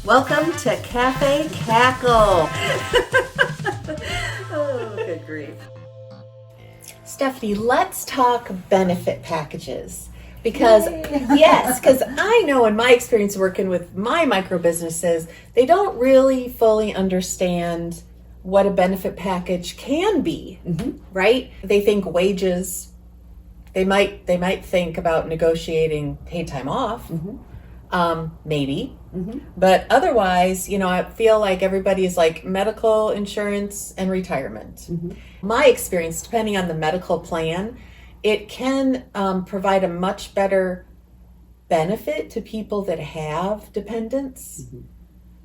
Welcome to Café, Cackle. Oh, good grief. Stephanie, let's talk benefit packages. Because, because I know in my experience working with my micro businesses, they don't really fully understand what a benefit package can be, right? They think wages, they might think about negotiating paid time off, maybe. But otherwise, I feel like everybody is like medical insurance and retirement. My experience, depending on the medical plan, it can provide a much better benefit to people that have dependents.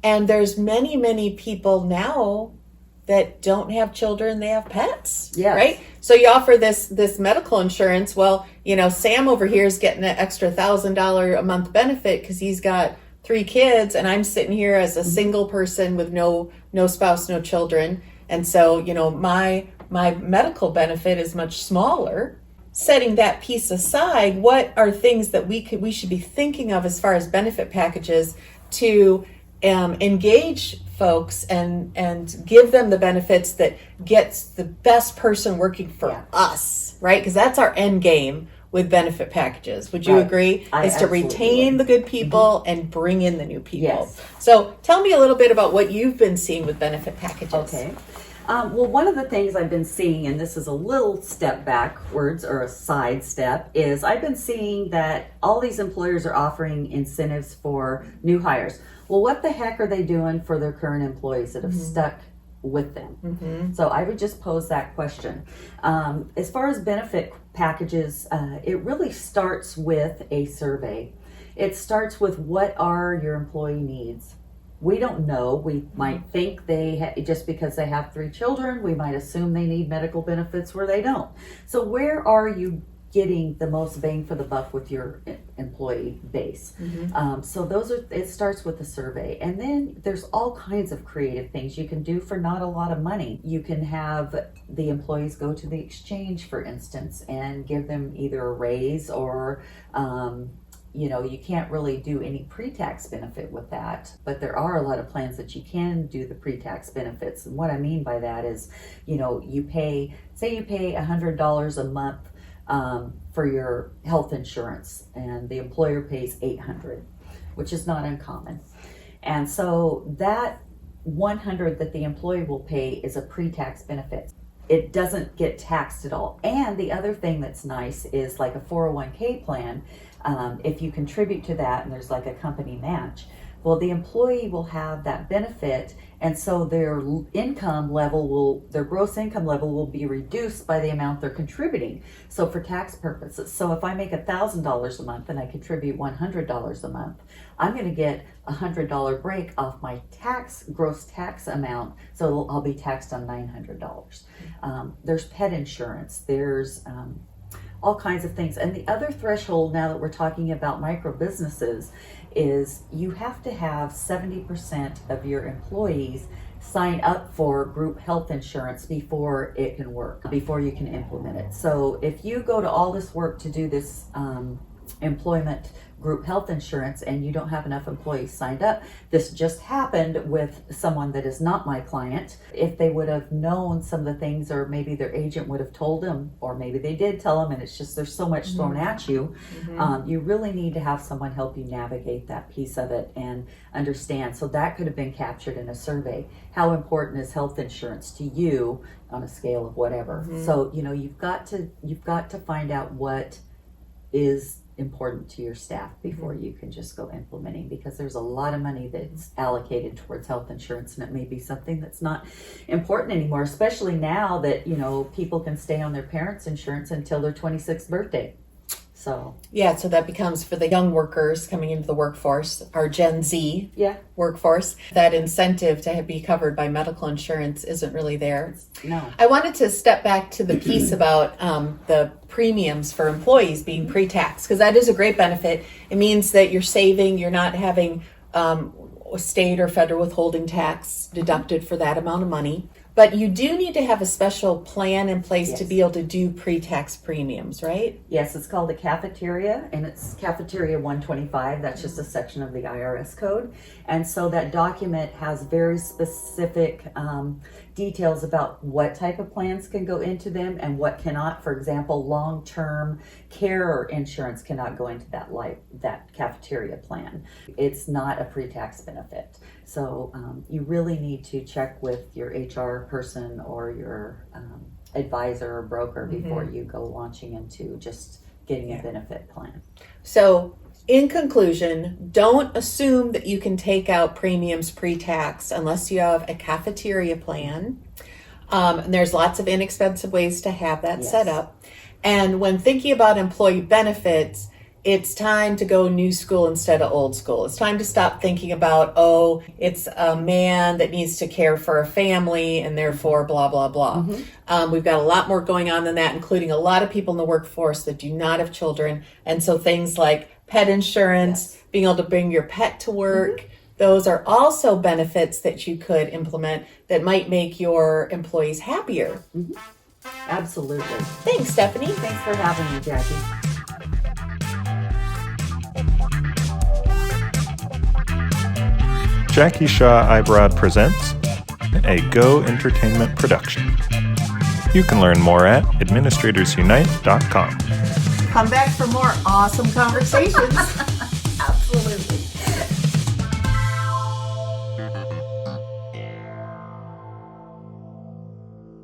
And there's many people now that don't have children, they have pets, right? So you offer this medical insurance. Well, Sam over here is getting an extra $1,000 a month benefit because he's got 3 kids, and I'm sitting here as a single person with no spouse, no children. And so, my medical benefit is much smaller. Setting that piece aside, what are things that we should be thinking of as far as benefit packages to engage folks and give them the benefits that gets the best person working for us, right? Because that's our end game with benefit packages. Would you agree? Is to retain the good people and bring in the new people. Yes. So tell me a little bit about what you've been seeing with benefit packages. Okay. Well, one of the things I've been seeing, and this is a little step backwards or a side step, is I've been seeing that all these employers are offering incentives for new hires. Well, what the heck are they doing for their current employees that have stuck with them? So I would just pose that question. As far as benefit packages, it really starts with a survey. It starts with what are your employee needs. We don't know. We might think just because they have 3 children, we might assume they need medical benefits where they don't. So where are you getting the most bang for the buck with your employee base? So it starts with a survey. And then there's all kinds of creative things you can do for not a lot of money. You can have the employees go to the exchange, for instance, and give them either a raise or you can't really do any pre-tax benefit with that, but there are a lot of plans that you can do the pre-tax benefits. And what I mean by that is, you pay $100 a month for your health insurance, and the employer pays $800, which is not uncommon. And so that $100 that the employee will pay is a pre-tax benefit. It doesn't get taxed at all. And the other thing that's nice is like a 401k plan. If you contribute to that and there's like a company match, well, the employee will have that benefit, and so their gross income level will be reduced by the amount they're contributing. So for tax purposes, so if I make $1,000 a month and I contribute $100 a month, I'm going to get a $100 break off my gross tax amount, so I'll be taxed on $900. There's pet insurance. There's all kinds of things. And the other threshold, now that we're talking about micro businesses, is you have to have 70% of your employees sign up for group health insurance before it can work, before you can implement it. So if you go to all this work to do this employment group health insurance and you don't have enough employees signed up, this just happened with someone that is not my client. If they would have known some of the things, or maybe their agent would have told them, or maybe they did tell them, and it's just there's so much thrown at you, you really need to have someone help you navigate that piece of it and understand. So that could have been captured in a survey. How important is health insurance to you on a scale of whatever? So you've got to find out what is important to your staff before you can just go implementing, because there's a lot of money that's allocated towards health insurance, and it may be something that's not important anymore, especially now that people can stay on their parents' insurance until their 26th birthday. So that becomes for the young workers coming into the workforce, our Gen Z workforce, that incentive to be covered by medical insurance isn't really there. No. I wanted to step back to the piece about the premiums for employees being pre-tax, because that is a great benefit. It means that you're saving, you're not having state or federal withholding tax deducted for that amount of money. But you do need to have a special plan in place to Yes. be able to do pre-tax premiums, right? Yes, it's called the cafeteria, and it's Cafeteria 125. That's just a section of the IRS code. And so that document has very specific details about what type of plans can go into them and what cannot. For example, long-term care insurance cannot go into that cafeteria plan. It's not a pre-tax benefit. So you really need to check with your HR person or your advisor or broker before you go launching into just getting a benefit plan. So, in conclusion, don't assume that you can take out premiums pre-tax unless you have a cafeteria plan. And there's lots of inexpensive ways to have that set up. And when thinking about employee benefits, it's time to go new school instead of old school. It's time to stop thinking about, oh, it's a man that needs to care for a family and therefore blah, blah, blah. We've got a lot more going on than that, including a lot of people in the workforce that do not have children. And so things like pet insurance, being able to bring your pet to work, those are also benefits that you could implement that might make your employees happier. Absolutely. Thanks, Stephanie. Thanks for having me, Jackie. Jackie Shaw Ibrod presents a Go Entertainment production. You can learn more at administratorsunite.com. Come back for more awesome conversations.